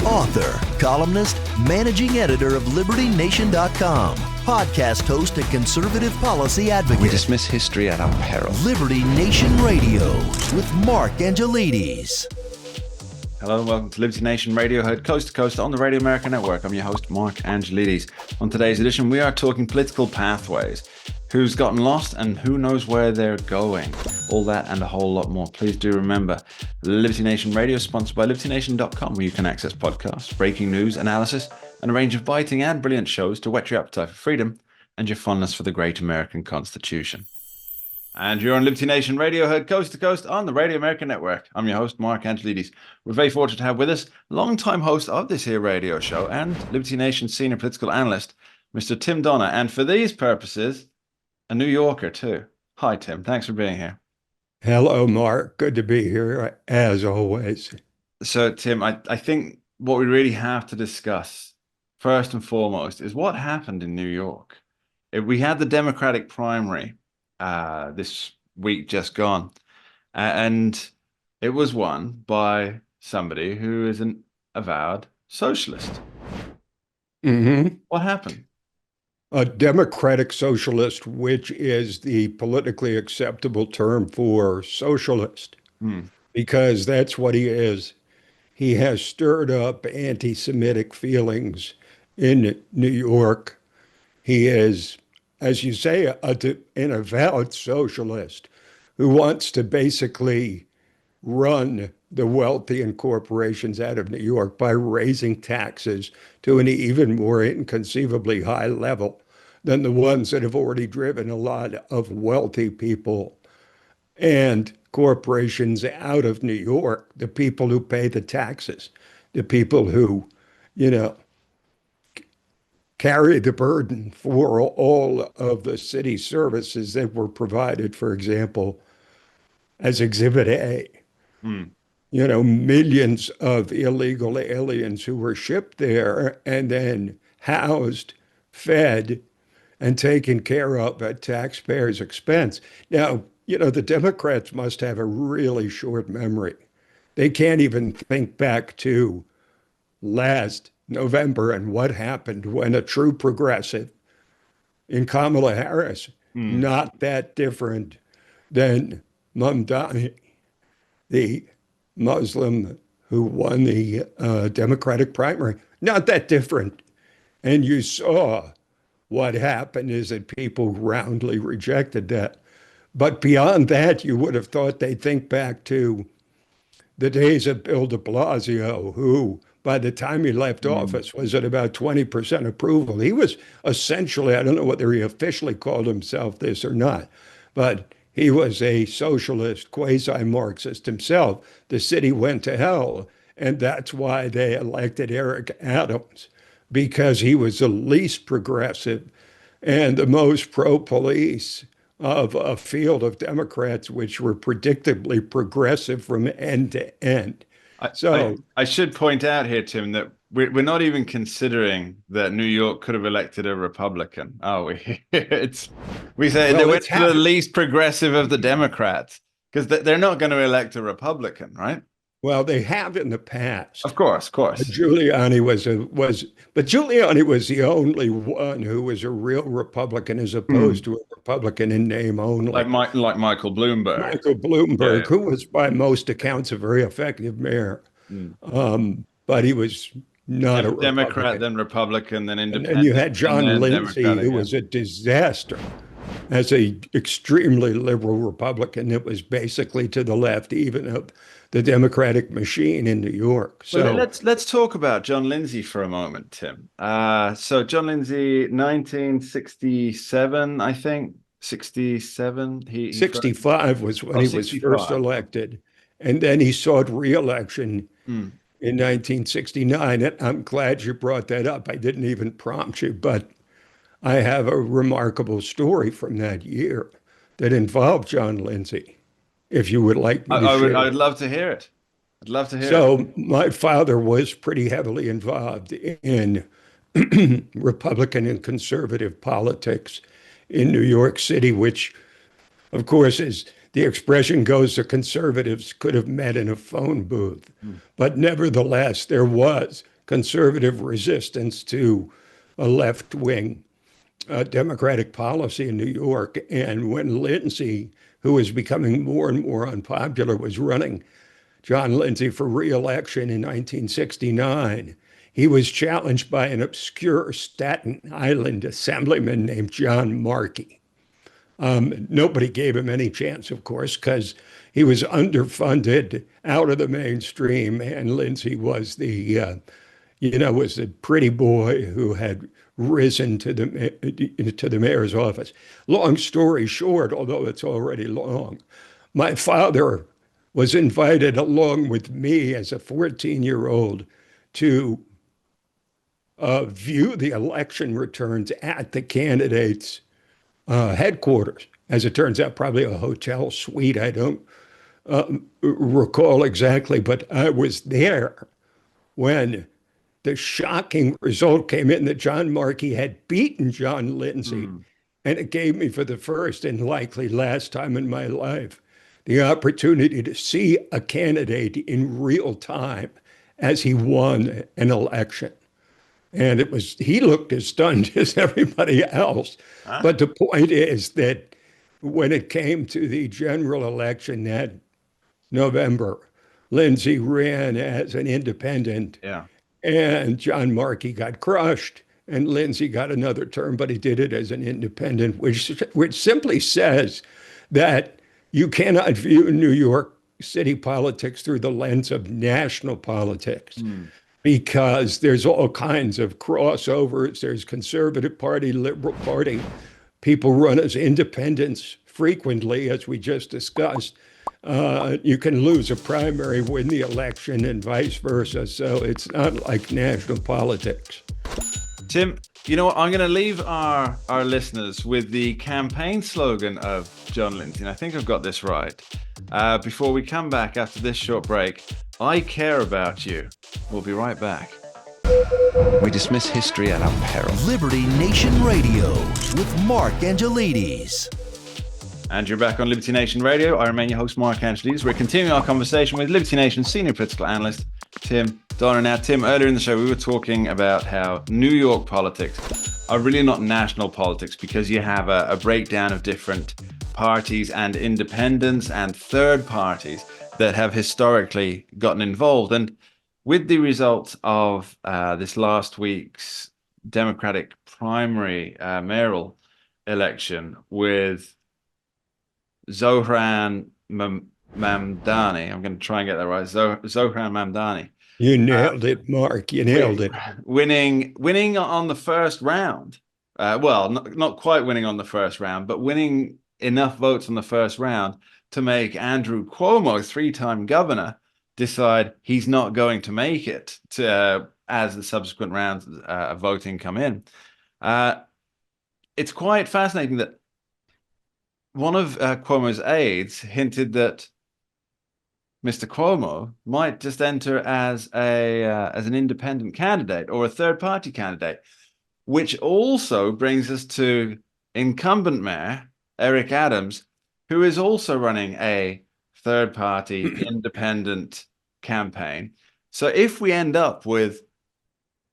author, columnist, managing editor of LibertyNation.com, podcast host and conservative policy advocate. We dismiss history at our peril. Liberty Nation Radio with Mark Angelides. Hello and welcome to Liberty Nation Radio, heard coast to coast on the Radio America Network. I'm your host, Mark Angelides. On today's edition, we are talking political pathways. Who's gotten lost and who knows where they're going. All that and a whole lot more. Please do remember, Liberty Nation Radio is sponsored by LibertyNation.com, where you can access podcasts, breaking news, analysis, and a range of biting and brilliant shows to whet your appetite for freedom and your fondness for the great American Constitution. And you're on Liberty Nation Radio, heard coast to coast on the Radio America Network. I'm your host, Mark Angelides. We're very fortunate to have with us longtime host of this here radio show and Liberty Nation senior political analyst, Mr. Tim Donner. And for these purposes, a New Yorker too. Hi, Tim. Thanks for being here. Hello, Mark. Good to be here, as always. So, Tim, I think what we really have to discuss, first and foremost, is what happened in New York. We had the Democratic primary this week just gone, and it was won by somebody who is an avowed socialist. Mm-hmm. What happened? A democratic socialist, which is the politically acceptable term for socialist, because that's what he is. He has stirred up anti-Semitic feelings in New York. He is, as you say, an avowed socialist who wants to basically run the wealthy and corporations out of New York by raising taxes to an even more inconceivably high level than the ones that have already driven a lot of wealthy people and corporations out of New York, the people who pay the taxes, the people who, carry the burden for all of the city services that were provided, for example, as Exhibit A. Millions of illegal aliens who were shipped there and then housed, fed, and taken care of at taxpayers' expense. Now, the Democrats must have a really short memory. They can't even think back to last November and what happened when a true progressive in Kamala Harris, not that different than Mamdani, the Muslim who won the Democratic primary, not that different. And you saw what happened is that people roundly rejected that. But beyond that, you would have thought they'd think back to the days of Bill de Blasio, who, by the time he left office, was at about 20% approval. He was essentially, I don't know whether he officially called himself this or not, but he was a socialist, quasi-Marxist himself. The city went to hell, and that's why they elected Eric Adams, because he was the least progressive and the most pro-police of a field of Democrats, which were predictably progressive from end to end. I should point out here, Tim, that we're not even considering that New York could have elected a Republican, are we? We say they went to the least progressive of the Democrats because they're not going to elect a Republican, right? Well, they have in the past. Of course. Giuliani but Giuliani was the only one who was a real Republican as opposed to a Republican in name only. Like Michael Bloomberg. Michael Bloomberg, who was by most accounts a very effective mayor. But he was not a Democrat, then Republican, then independent. And you had John Lindsay, who was a disaster as a extremely liberal Republican that was basically to the left even of the Democratic machine in New York. So let's talk about John Lindsay for a moment, Tim. So John Lindsay, 1967, I think, 67. 65 was when he was first elected, and then he sought re-election in 1969. And I'm glad you brought that up. I didn't even prompt you, but I have a remarkable story from that year that involved John Lindsay. If you would like me to share. I'd love to hear it. So my father was pretty heavily involved in Republican and conservative politics in New York City, which, of course, as the expression goes, the conservatives could have met in a phone booth. But nevertheless, there was conservative resistance to a left-wing Democratic policy in New York. And when Lindsay, who was becoming more and more unpopular, was running, John Lindsay, for re-election in 1969, he was challenged by an obscure Staten Island assemblyman named John Markey. Nobody gave him any chance, of course, because he was underfunded, out of the mainstream, and Lindsay was was the pretty boy who had risen to the mayor's office. Long story short, although it's already long, my father was invited along with me as a 14-year-old to view the election returns at the candidates' headquarters. As it turns out, probably a hotel suite. I don't recall exactly, but I was there when the shocking result came in that John Markey had beaten John Lindsay. And it gave me, for the first and likely last time in my life, the opportunity to see a candidate in real time as he won an election. And he looked as stunned as everybody else. But the point is that when it came to the general election that November, Lindsay ran as an independent. Yeah. And John Markey got crushed, and Lindsay got another term, but he did it as an independent, which simply says that you cannot view New York City politics through the lens of national politics. Because there's all kinds of crossovers. There's Conservative Party, Liberal Party. People run as independents frequently, as we just discussed. You can lose a primary, win the election, and vice versa. So it's not like national politics. Tim, you know what? I'm going to leave our listeners with the campaign slogan of John Lindsay, and I think I've got this right. Before we come back after this short break, I care about you. We'll be right back. We dismiss history at our peril. Liberty Nation Radio with Mark Angelides. And you're back on Liberty Nation Radio. I remain your host, Mark Angelides. We're continuing our conversation with Liberty Nation senior political analyst, Tim Donner. Now, Tim, earlier in the show, we were talking about how New York politics are really not national politics because you have a breakdown of different parties and independents and third parties that have historically gotten involved. And with the results of this last week's Democratic primary mayoral election with Zohran Mamdani, I'm going to try and get that right, Zohran Mamdani. You nailed it, Mark. You nailed it. Winning on the first round. Well, not quite winning on the first round, but winning enough votes on the first round to make Andrew Cuomo, three-time governor, decide he's not going to make it as the subsequent rounds of voting come in. It's quite fascinating that one of Cuomo's aides hinted that Mr. Cuomo might just enter as an independent candidate or a third-party candidate, which also brings us to incumbent mayor Eric Adams, who is also running a third-party independent campaign. So if we end up with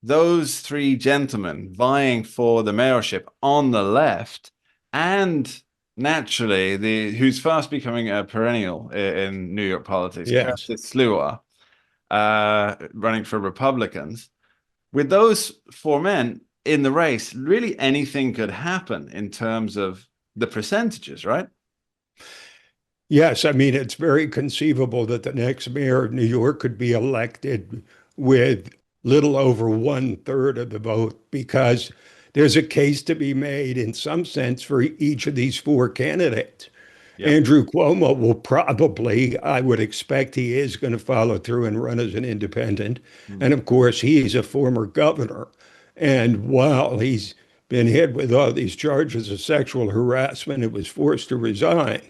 those three gentlemen vying for the mayorship on the left, and naturally who's fast becoming a perennial in New York politics, yes, Curtis Sliwa, running for Republicans, with those four men in the race, really anything could happen in terms of the percentages, right? Yes, I mean, it's very conceivable that the next mayor of New York could be elected with little over 1/3 of the vote, because there's a case to be made in some sense for each of these four candidates. Yep. Andrew Cuomo will probably, I would expect he is going to follow through and run as an independent. And of course, he's a former governor. And while he's been hit with all these charges of sexual harassment and was forced to resign,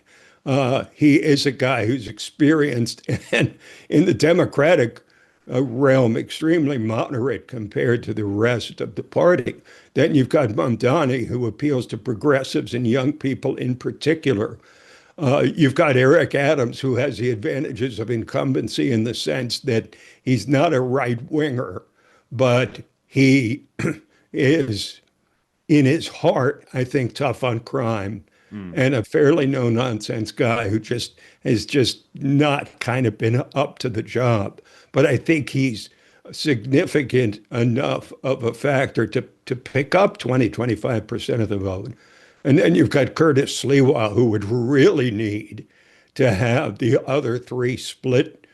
he is a guy who's experienced and in the Democratic realm extremely moderate compared to the rest of the party. Then you've got Mamdani, who appeals to progressives and young people in particular. You've got Eric Adams, who has the advantages of incumbency in the sense that he's not a right winger, but he is in his heart, I think, tough on crime and a fairly no-nonsense guy who just has just not kind of been up to the job. But I think he's significant enough of a factor to pick up 25% of the vote. And then you've got Curtis Sliwa, who would really need to have the other three split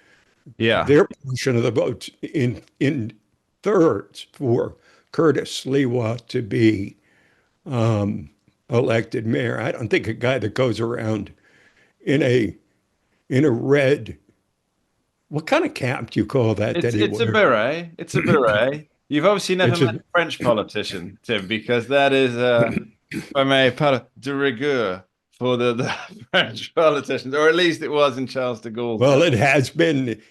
Yeah. their portion of the votes in thirds for Curtis Sliwa to be elected mayor. I don't think a guy that goes around in a red, what kind of cap do you call that It's he it's a wears? beret. It's a beret. You've obviously never It's met a a French politician, Tim, because that is I may part de rigueur for the French politicians, or at least it was in Charles de Gaulle's Well, day. it has been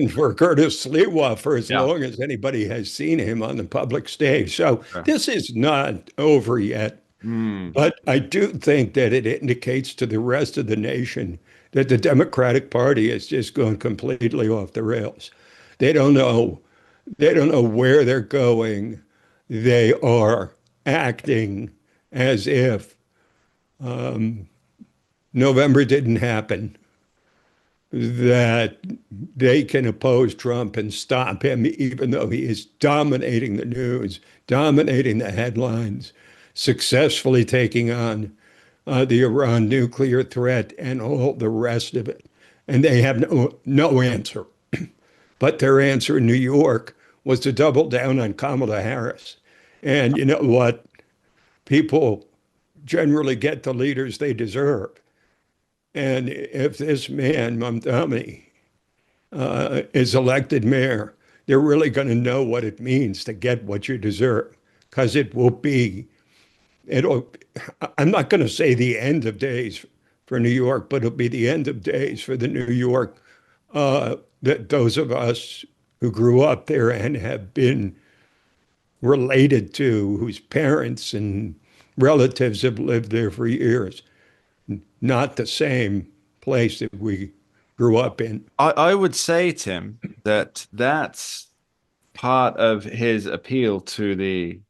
for Curtis Sliwa for as Yeah. long as anybody has seen him on the public stage. So Sure. this is not over yet. Mm. But I do think that it indicates to the rest of the nation that the Democratic Party has just gone completely off the rails. They don't know. They don't know where they're going. They are acting as if November didn't happen, that they can oppose Trump and stop him, even though he is dominating the news, dominating the headlines, successfully taking on the Iran nuclear threat and all the rest of it. And they have no answer. But their answer in New York was to double down on Kamala Harris. And you know what? People generally get the leaders they deserve. And if this man, Mamdani, is elected mayor, they're really going to know what it means to get what you deserve, because I'm not going to say the end of days for New York, but it'll be the end of days for the New York, that those of us who grew up there and have been related to, whose parents and relatives have lived there for years. Not the same place that we grew up in. I would say, Tim, that that's part of his appeal to the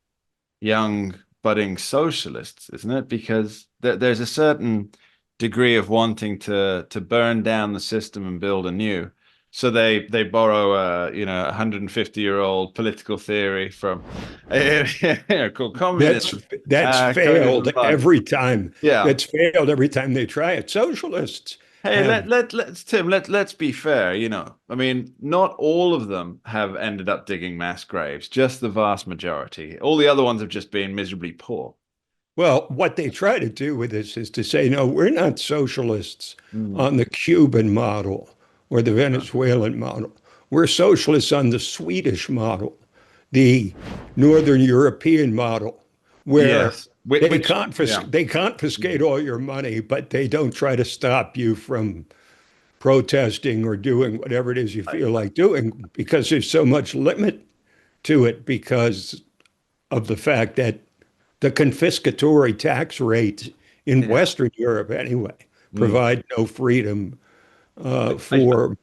young budding socialists, isn't it? Because there's a certain degree of wanting to burn down the system and build anew. So they borrow a 150-year-old political theory from called communism. That's failed communism. every time. Yeah. That's failed every time they try it. Socialists. Hey, let's be fair, I mean, not all of them have ended up digging mass graves, just the vast majority. All the other ones have just been miserably poor. Well, what they try to do with this is to say, no, we're not socialists on the Cuban model or the Venezuelan model. We're socialists on the Swedish model, the Northern European model, where Yes. they confiscate all your money, but they don't try to stop you from protesting or doing whatever it is you feel like doing, because there's so much limit to it because of the fact that the confiscatory tax rates in Western Europe, anyway, provide no freedom for.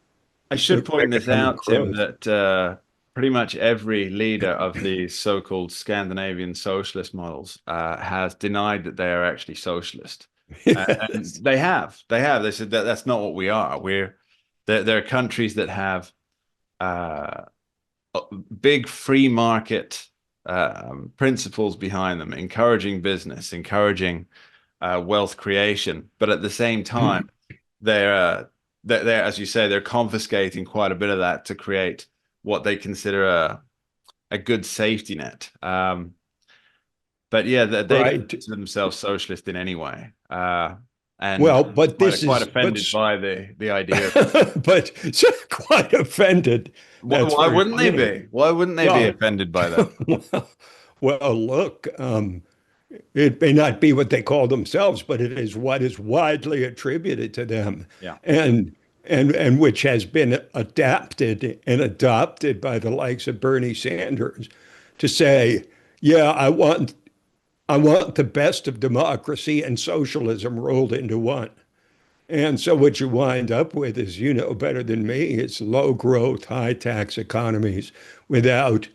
I should point this out, Tim, growth. that pretty much every leader of these so-called Scandinavian socialist models has denied that they are actually socialist. And they have. They said that that's not what we are. There are countries that have big free market principles behind them, encouraging business, encouraging wealth creation, but at the same time, they're as you say, they're confiscating quite a bit of that to create what they consider a good safety net. But yeah, they don't consider themselves socialist in any way. And well, but quite offended by the idea. But quite offended. Why wouldn't they be? Why wouldn't they be offended by that? Well, look, it may not be what they call themselves, but it is what is widely attributed to them. Yeah. And which has been adapted and adopted by the likes of Bernie Sanders to say, yeah, I want the best of democracy and socialism rolled into one. And so what you wind up with is, better than me, it's low growth, high tax economies without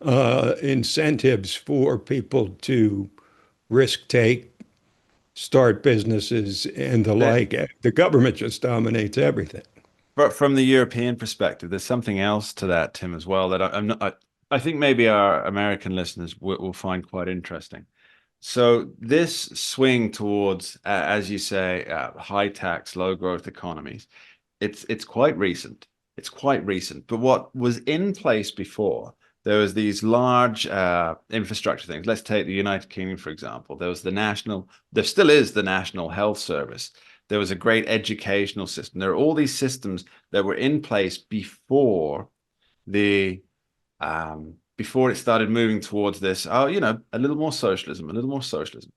incentives for people to risk take, start businesses, and the That, like. The government just dominates everything. but from the European perspective, there's something else to that, Tim, as well, that I'm not. I think maybe our American listeners will find quite interesting. So this swing towards, as you say, high tax, low growth economies, it's quite recent. It's quite recent. But what was in place before, there was these large infrastructure things. Let's take the United Kingdom, for example. There still is the National Health Service. There was a great educational system. There are all these systems that were in place the before it started moving towards this, a little more socialism, a little more socialism.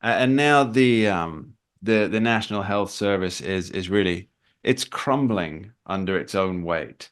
And now the National Health Service is really, it's crumbling under its own weight.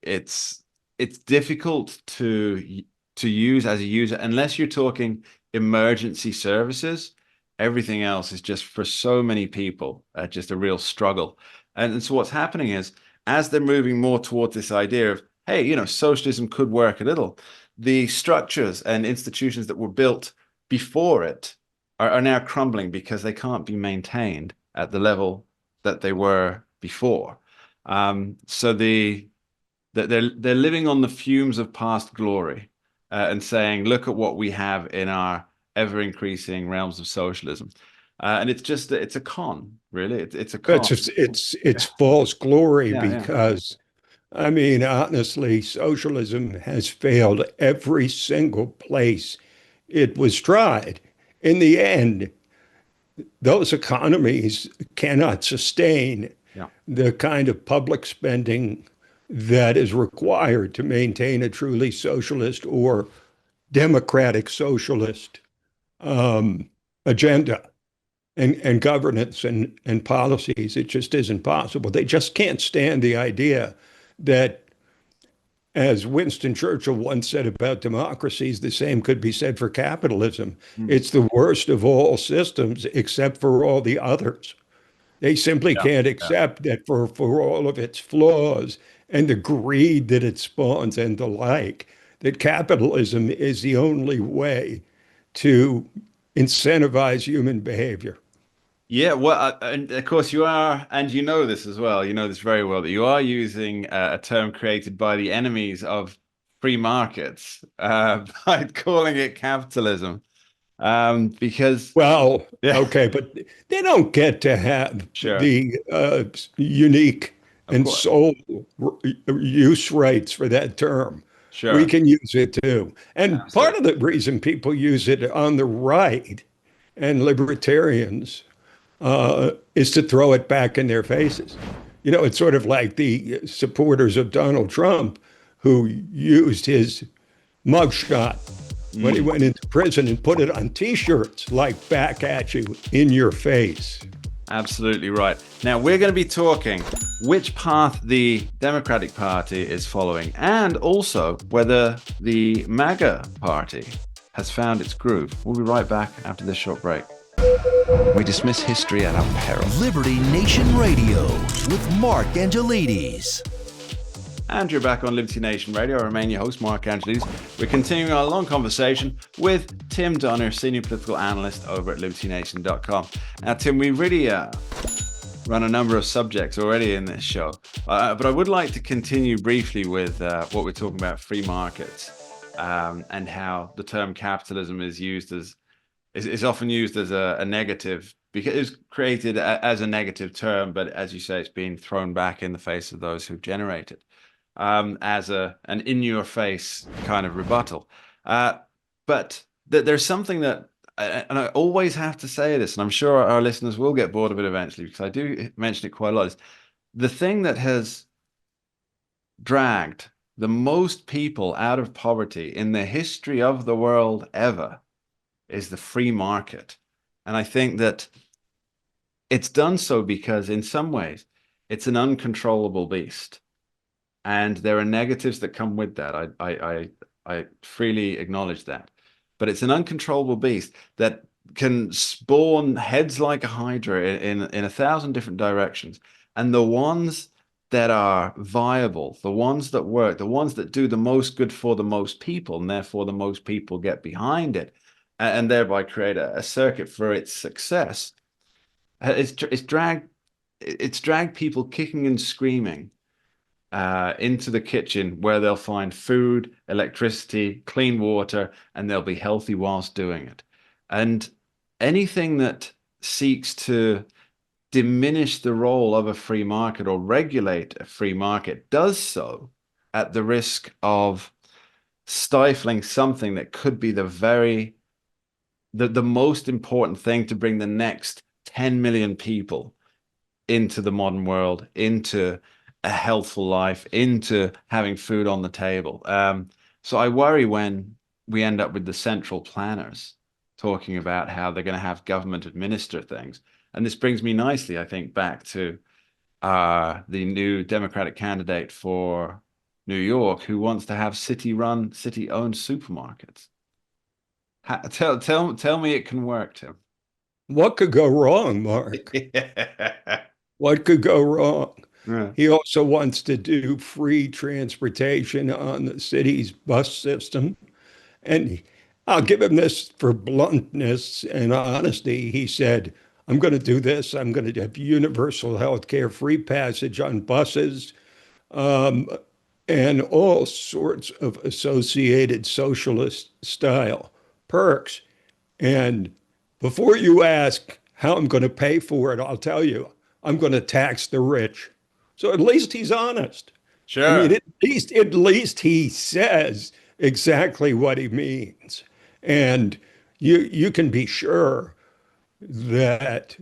It's difficult to use as a user unless you're talking emergency services. Everything else is just, for so many people, just a real struggle. And so what's happening is, as they're moving more towards this idea of, hey, socialism could work a little, the structures and institutions that were built before it are now crumbling because they can't be maintained at the level that they were before. So they're living on the fumes of past glory, and saying, look at what we have in our ever increasing realms of socialism. And it's a con, really. It's a con. It's false glory Yeah. because, I mean, honestly, socialism has failed every single place it was tried. In the end, those economies cannot sustain Yeah. the kind of public spending that is required to maintain a truly socialist or democratic socialist agenda and governance and policies. It just isn't possible. They just can't stand the idea that, as Winston Churchill once said about democracies, the same could be said for capitalism. Mm. It's the worst of all systems except for all the others. They simply Yeah. can't Yeah. accept that for all of its flaws and the greed that it spawns and the like, that capitalism is the only way to incentivize human behavior. Yeah, well, and of course you are, and you know this as well. You know this very well, that you are using a term created by the enemies of free markets, by calling it capitalism. Because, Well, yeah, okay, but they don't get to have sure, the unique of and course, sole use rights for that term. We sure, can use it too. And part absolutely. of the reason people use it on the right and libertarians is to throw it back in their faces. It's sort of like the supporters of Donald Trump who used his mugshot when he Mm. went into prison and put it on T-shirts like "back at you, in your face." Absolutely right. Now we're going to be talking which path the Democratic Party is following, and also whether the MAGA Party has found its groove. We'll be right back after this short break. We dismiss history at our peril. Liberty Nation Radio with Mark Angelides. And you're back on Liberty Nation Radio. I remain your host, Mark Angelides. We're continuing our long conversation with Tim Donner, Senior Political Analyst over at LibertyNation.com. Now, Tim, we really run a number of subjects already in this show, but I would like to continue briefly with what we're talking about, free markets, and how the term capitalism is often used as a negative, because it was created as a negative term, but as you say, it's been thrown back in the face of those who generate it, as an in-your-face kind of rebuttal. But there's something that, and I always have to say this, and I'm sure our listeners will get bored of it eventually, because I do mention it quite a lot, is the thing that has dragged the most people out of poverty in the history of the world ever is the free market. And I think that it's done so because in some ways it's an uncontrollable beast. And there are negatives that come with that. I freely acknowledge that. But it's an uncontrollable beast that can spawn heads like a hydra in 1,000 different directions. And the ones that are viable, the ones that work, the ones that do the most good for the most people, and therefore the most people get behind it, and thereby create a circuit for its success. It's dragged people kicking and screaming into the kitchen where they'll find food, electricity, clean water, and they'll be healthy whilst doing it. And anything that seeks to diminish the role of a free market or regulate a free market does so at the risk of stifling something that could be the most important thing to bring the next 10 million people into the modern world, into a healthful life, into having food on the table. So I worry when we end up with the central planners talking about how they're going to have government administer things. And this brings me nicely, I think, back to the new Democratic candidate for New York who wants to have city-run, city-owned supermarkets. Tell me it can work, Tim. What could go wrong, Mark? What could go wrong? Yeah. He also wants to do free transportation on the city's bus system. And I'll give him this for bluntness and honesty. He said, I'm going to do this. I'm going to have universal health care, free passage on buses, um, and all sorts of associated socialist style perks. And before you ask how I'm going to pay for it, I'll tell you, I'm going to tax the rich. So at least he's honest. I mean, Sure. at least he says exactly what he means. And you can be sure that,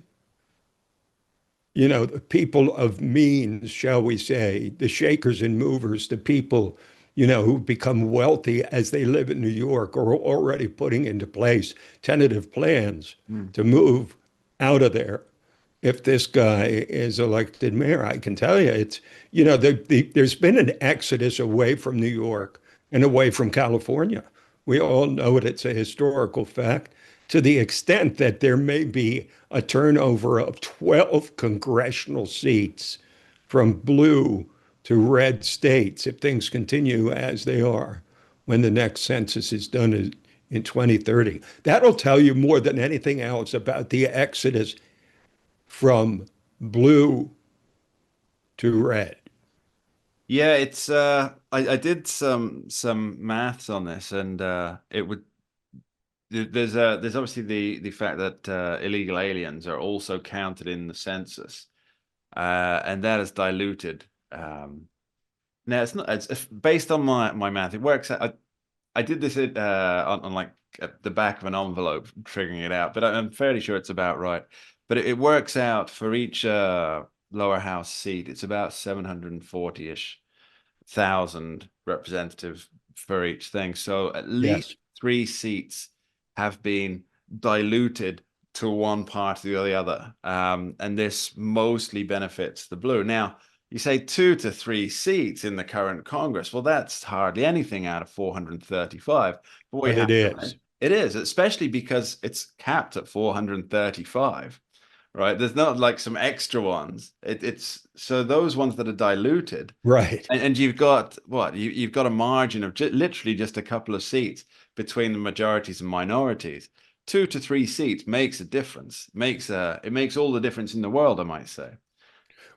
the people of means, shall we say, the shakers and movers, the people, who become wealthy as they live in New York are already putting into place tentative plans Mm. to move out of there if this guy is elected mayor. I can tell you there's been an exodus away from New York and away from California. We all know it. It's a historical fact to the extent that there may be a turnover of 12 congressional seats from blue to red states if things continue as they are when the next census is done in 2030. That'll tell you more than anything else about the exodus from blue to red. Yeah, it's I did some maths on this, and it would there's obviously the fact that illegal aliens are also counted in the census, and that is diluted. Now it's based on my math. It works out. I did this on like at the back of an envelope, figuring it out, but I'm fairly sure it's about right. But it works out for each lower house seat. It's about 740-ish thousand representatives for each thing. So at Yes. least three seats have been diluted to one party or the other. And this mostly benefits the blue. Now, you say 2 to 3 seats in the current Congress. Well, that's hardly anything out of 435. But we But have it to is. admit, it is, especially because it's capped at 435, right? There's not like some extra ones. It's so those ones that are diluted, Right. and you've got what? You've got a margin of literally just a couple of seats between the majorities and minorities. 2 to 3 seats makes a difference. It makes all the difference in the world, I might say.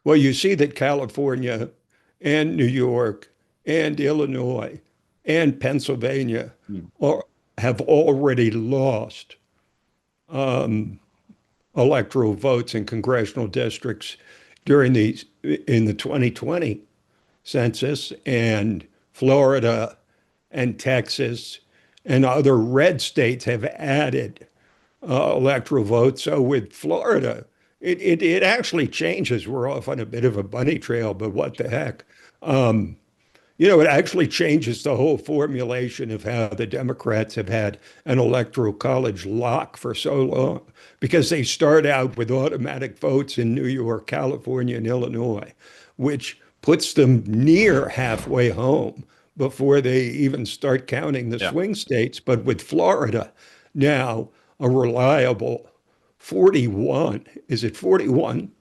Well, you see that California and New York and Illinois and Pennsylvania Hmm. are, have already lost electoral votes in congressional districts during in the 2020 census, and Florida and Texas and other red states have added electoral votes. So with Florida, it actually changes. We're off on a bit of a bunny trail, but what the heck? It actually changes the whole formulation of how the Democrats have had an electoral college lock for so long, because they start out with automatic votes in New York, California, and Illinois, which puts them near halfway home before they even start counting the Yeah. swing states. But with Florida now, a reliable 41, is it 41?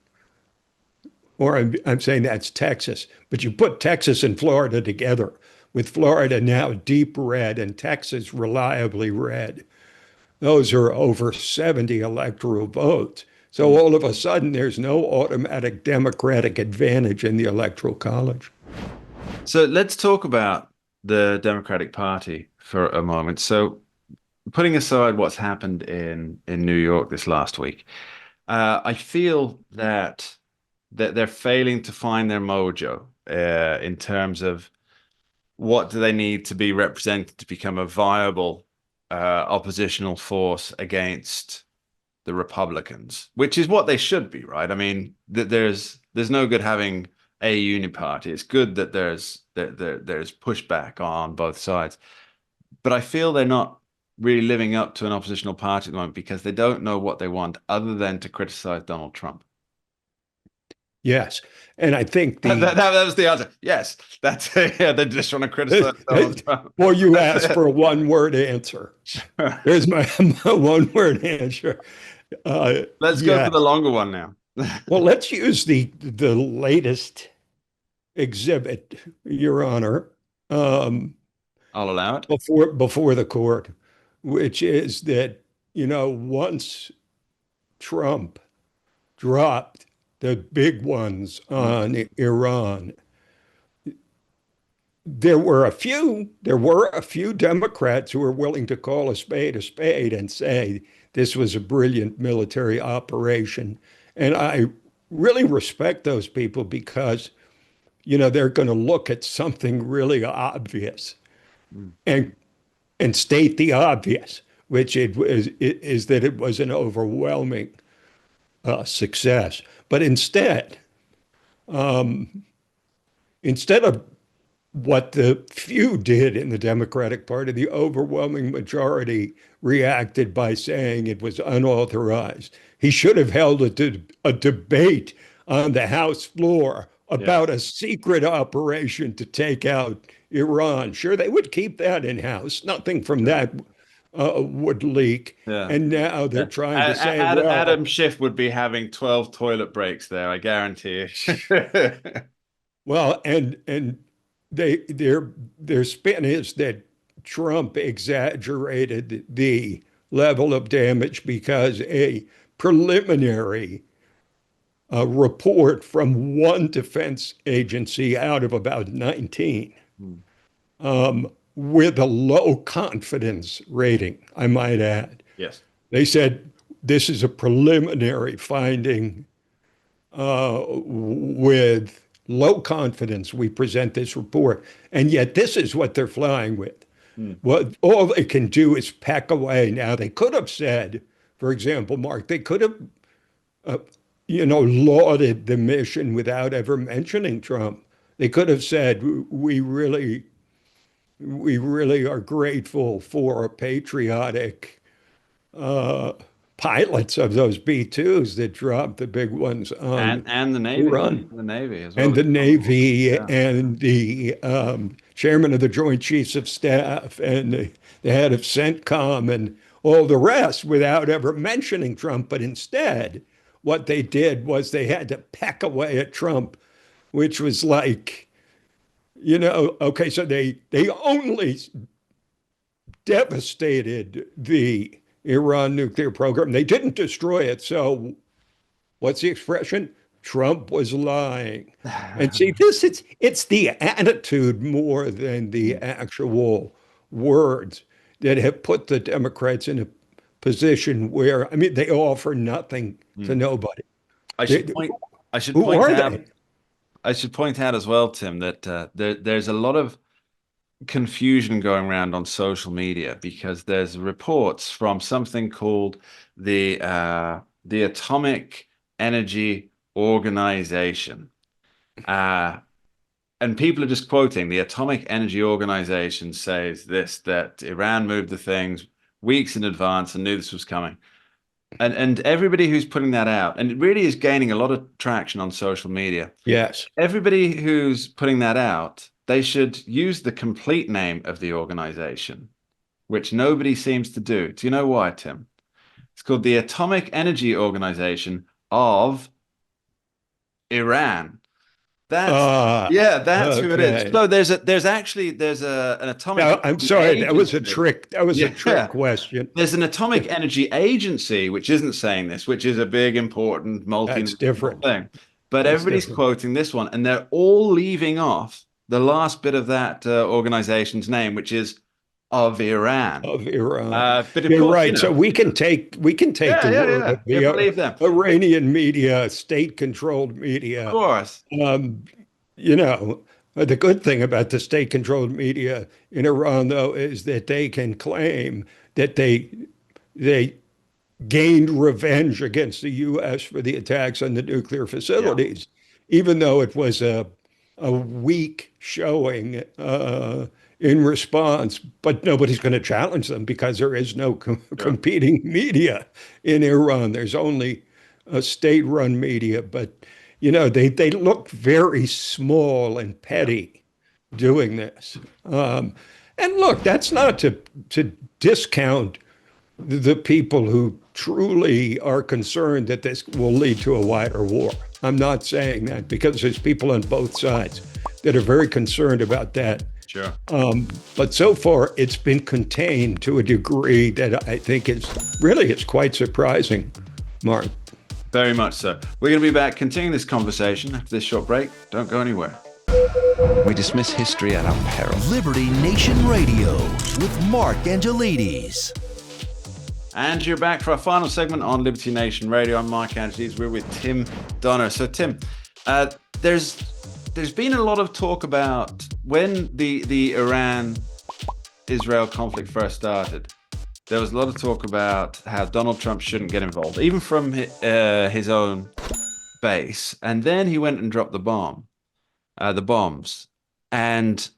or I'm saying that's Texas, but you put Texas and Florida together, with Florida now deep red and Texas reliably red. Those are over 70 electoral votes. So all of a sudden, there's no automatic Democratic advantage in the Electoral College. So let's talk about the Democratic Party for a moment. So putting aside what's happened in New York this last week, I feel that they're failing to find their mojo in terms of what do they need to be represented to become a viable oppositional force against the Republicans, which is what they should be, right? I mean, there's no good having a uniparty. It's good that there's pushback on both sides, but I feel they're not really living up to an oppositional party at the moment because they don't know what they want other than to criticize Donald Trump. Yes. And I think that was the answer. Yes, that's yeah. They just want to criticize Donald Trump. Well, you asked for a one-word answer. There's my one-word answer. Let's go for the longer one now. Well, let's use the latest exhibit, Your Honor. I'll allow it. Before the court, which is that, once Trump dropped the big ones on Iran, there were a few Democrats who were willing to call a spade and say this was a brilliant military operation. And I really respect those people because, they're going to look at something really obvious and state the obvious, which is that it was an overwhelming success. But instead of what the few did in the Democratic Party, the overwhelming majority reacted by saying it was unauthorized. He should have held a debate on the House floor about a secret operation to take out Iran. Sure, they would keep that in-house. Nothing from that would leak. Yeah. And now they're trying to say, Adam Schiff would be having 12 toilet breaks there, I guarantee you. Well, and their spin is that Trump exaggerated the level of damage because a preliminary report from one defense agency out of about 19 with a low confidence rating, I might add. Yes. They said this is a preliminary finding with low confidence. We present this report, and yet this is what they're flying with. What all they can do is peck away. Now, they could have said, for example, Mark, they could have, lauded the mission without ever mentioning Trump. They could have said, we really are grateful for patriotic pilots of those B-2s that dropped the big ones on and the Navy, Iran. the Navy as well, and the Navy, and the chairman of the Joint Chiefs of Staff, and the head of CENTCOM, and all the rest, without ever mentioning Trump. But instead, what they did was they had to peck away at Trump, which was like, okay, so they only devastated the Iran nuclear program. They didn't destroy it. So what's the expression? Trump was lying. And see, it's the attitude more than the actual words that have put the Democrats in a position where, they offer nothing to nobody. I should point out as well, Tim, that there's a lot of confusion going around on social media because there's reports from something called the Atomic Energy Organization, and people are just quoting the Atomic Energy Organization says that Iran moved the things weeks in advance and knew this was coming, and everybody who's putting that out, and it really is gaining a lot of traction on social media. Yes, everybody who's putting that out, they should use the complete name of the organization, which nobody seems to do. Do you know why, Tim? It's called the Atomic Energy Organization of Iran. That's Ah, yeah, that's who it is. okay. So there's an atomic Now, I'm energy sorry, that was a agency. trick. That was a trick Yeah, question. there's an atomic energy agency which isn't saying this, which is a big, important That's multinational different. thing. But That's everybody's different. quoting this one, and they're all leaving off the last bit of that organization's name, which is of Iran. Of Iran. But of You're course, right. So we can take yeah, the yeah, word yeah, of yeah, the believe them, Iranian media, state-controlled of media. course. Um, you know, the good thing about the state-controlled media in Iran, though, is that they can claim that they gained revenge against the U.S. for the attacks on the nuclear Yeah, facilities, even though it was a weak showing in response. But nobody's going to challenge them because there is no sure. competing media in Iran. There's only a state-run media. But they look very small and Yeah, petty doing this. And look, that's not to discount the people who truly are concerned that this will lead to a wider war. I'm not saying that because there's people on both sides that are very concerned about that. sure. But so far, it's been contained to a degree that I think it's quite surprising, Mark. Very much so. We're going to be back continuing this conversation after this short break. Don't go anywhere. We dismiss history at our peril. Liberty Nation Radio with Mark Angelides. And you're back for our final segment on Liberty Nation Radio. I'm Mark Angelides. We're with Tim Donner. So, Tim, there's been a lot of talk about when the Iran-Israel conflict first started. There was a lot of talk about how Donald Trump shouldn't get involved, even from his own base. And then he went and dropped the bombs. And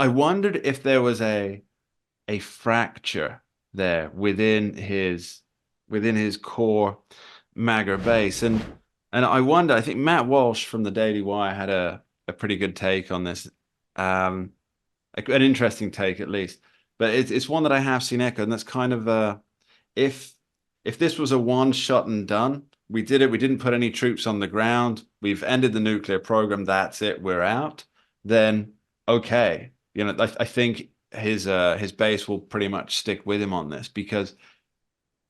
I wondered if there was a fracture there within his core MAGA base. And I wonder, I think Matt Walsh from the Daily Wire had a pretty good take on this, an interesting take at least. But it's one that I have seen echoed, and that's kind of if this was a one shot and done, we did it. We didn't put any troops on the ground. We've ended the nuclear program. That's it. We're out. Then okay, I think his base will pretty much stick with him on this because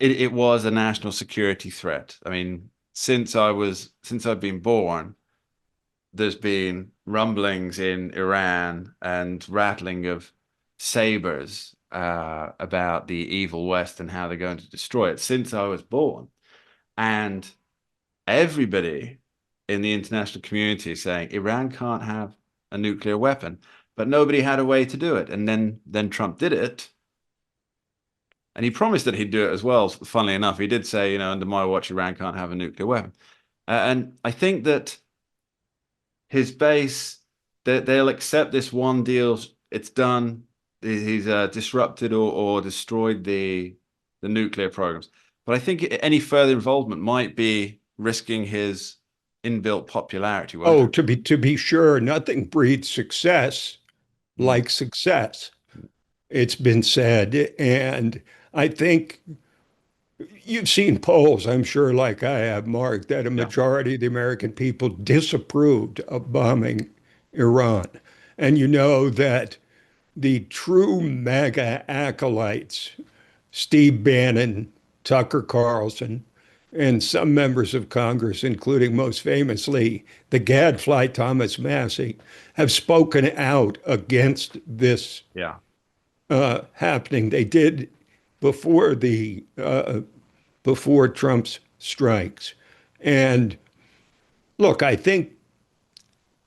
it was a national security threat. I mean, since I've been born, there's been rumblings in Iran and rattling of sabers about the evil West and how they're going to destroy it since I was born. And everybody in the international community is saying Iran can't have a nuclear weapon, but nobody had a way to do it. And then Trump did it. And he promised that he'd do it as well. Funnily enough, he did say, under my watch, Iran can't have a nuclear weapon. And I think that his base, they'll accept this one deal. It's done. He's disrupted or destroyed the nuclear programs. But I think any further involvement might be risking his inbuilt popularity. Oh, to be sure, nothing breeds success like success. It's been said, and I think you've seen polls, I'm sure, like I have, Mark, that a majority of the American people disapproved of bombing Iran. And you know that the true MAGA acolytes, Steve Bannon, Tucker Carlson, and some members of Congress, including most famously the gadfly Thomas Massey, have spoken out against this happening. They did before before Trump's strikes. And look, I think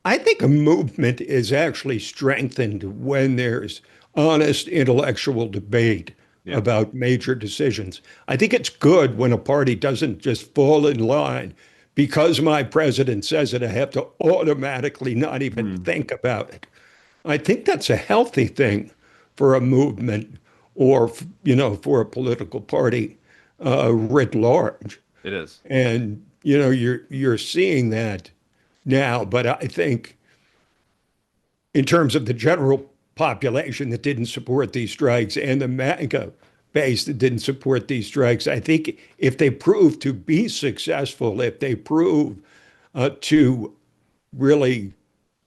a movement is actually strengthened when there's honest intellectual debate about major decisions. I think it's good when a party doesn't just fall in line because my president says it, I have to automatically not even think about it. I think that's a healthy thing for a movement or, for a political party writ large. It is. And, you're seeing that now. But I think in terms of the general population that didn't support these strikes and the MAGA base that didn't support these strikes, I think if they prove to be successful, if they prove to really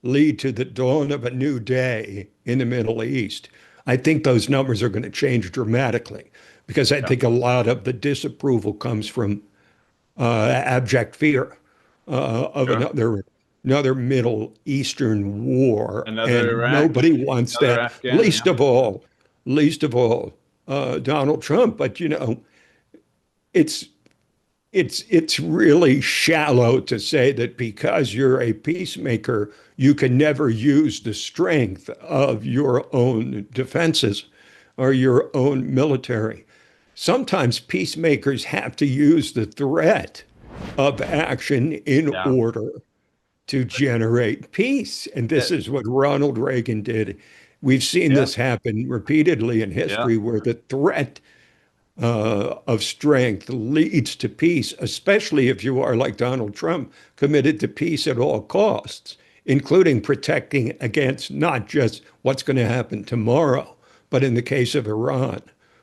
lead to the dawn of a new day in the Middle East, I think those numbers are going to change dramatically because I think a lot of the disapproval comes from abject fear of Sure. another Middle Eastern war, Another and Iraq, nobody wants another that. Afghan. Yeah. Least of all, Donald Trump. But it's it's really shallow to say that because you're a peacemaker, you can never use the strength of your own defenses or your own military. Sometimes peacemakers have to use the threat of action in Yeah. order to generate peace. And this is what Ronald Reagan did. We've seen Yeah. this happen repeatedly in Yeah. history where the threat of strength leads to peace, especially if you are, like Donald Trump, committed to peace at all costs, including protecting against not just what's going to happen tomorrow, but in the case of Iran,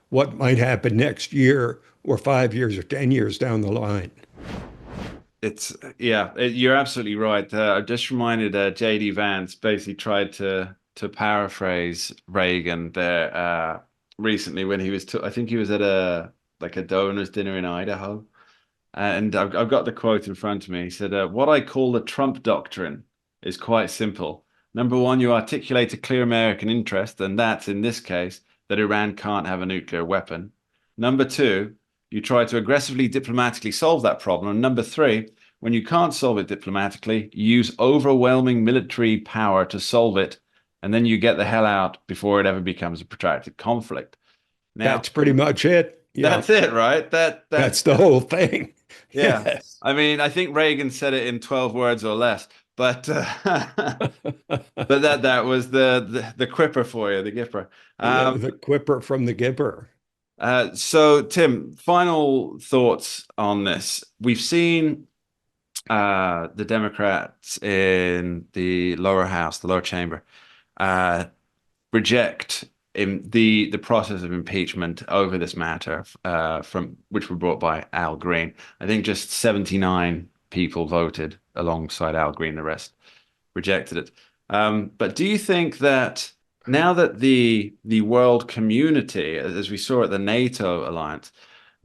what might happen next year or 5 years or 10 years down the line. You're absolutely right. I just reminded J.D. Vance basically tried to paraphrase Reagan there recently when he was I think he was at a donors dinner in Idaho, and I've got the quote in front of me. He said, "What I call the Trump doctrine is quite simple. Number one, you articulate a clear American interest, and that's in this case that Iran can't have a nuclear weapon. Number two, you try to aggressively diplomatically solve that problem. And number three, when you can't solve it diplomatically, you use overwhelming military power to solve it, and then you get the hell out before it ever becomes a protracted conflict." Now, That's pretty much it. that's it, right? That's the whole thing. Yeah. Yes. I mean, I think Reagan said it in 12 words or less, but but that was the quipper for you, the gipper. The quipper from the gipper. So Tim, final thoughts on this. We've seen the Democrats in the lower house, the lower chamber, reject in the process of impeachment over this matter, from which were brought by Al Green. I think just 79 people voted alongside Al Green. The rest rejected it. But do you think that now that the world community, as we saw at the NATO alliance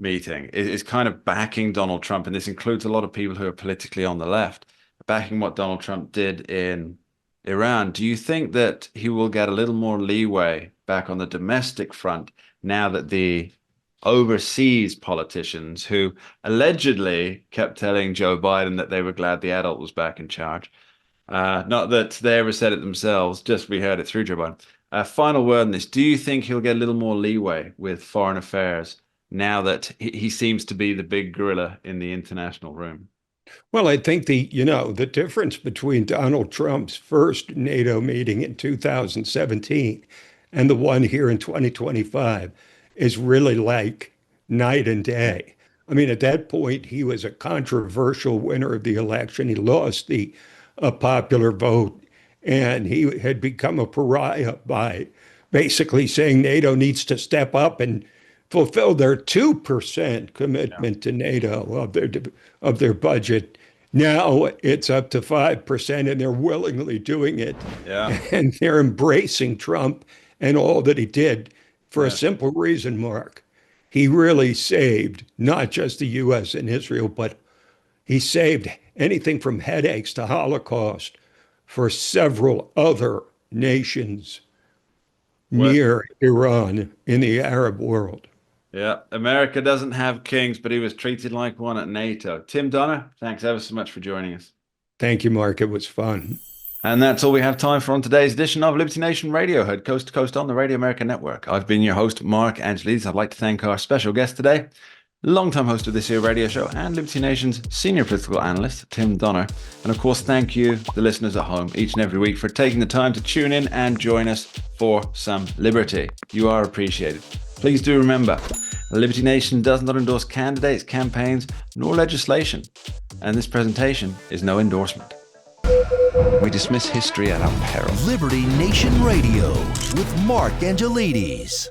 meeting, is kind of backing Donald Trump, and this includes a lot of people who are politically on the left, backing what Donald Trump did in Iran, do you think that he will get a little more leeway back on the domestic front now that the overseas politicians who allegedly kept telling Joe Biden that they were glad the adult was back in charge, not that they ever said it themselves, just we heard it through Joe Biden. Final word on this. Do you think he'll get a little more leeway with foreign affairs now that he seems to be the big gorilla in the international room? Well, I think the difference between Donald Trump's first NATO meeting in 2017 and the one here in 2025 is really like night and day. I mean, at that point, he was a controversial winner of the election. He lost the popular vote, and he had become a pariah by basically saying NATO needs to step up and fulfill their 2% commitment to NATO of their budget. Now it's up to 5%, and they're willingly doing it. Yeah. And they're embracing Trump and all that he did for a simple reason, Mark. He really saved not just the U.S. and Israel, but he saved anything from headaches to Holocaust for several other nations near Iran in the Arab world. Yeah, America doesn't have kings, but he was treated like one at NATO. Tim Donner, thanks ever so much for joining us. Thank you, Mark. It was fun. And that's all we have time for on today's edition of Liberty Nation Radio, heard coast to coast on the Radio America Network. I've been your host, Mark Angelides. I'd like to thank our special guest today, longtime host of this here radio show and Liberty Nation's senior political analyst, Tim Donner. And of course, thank you, the listeners at home, each and every week for taking the time to tune in and join us for some liberty. You are appreciated. Please do remember, Liberty Nation does not endorse candidates, campaigns, nor legislation. And this presentation is no endorsement. We dismiss history at our peril. Liberty Nation Radio with Mark Angelides.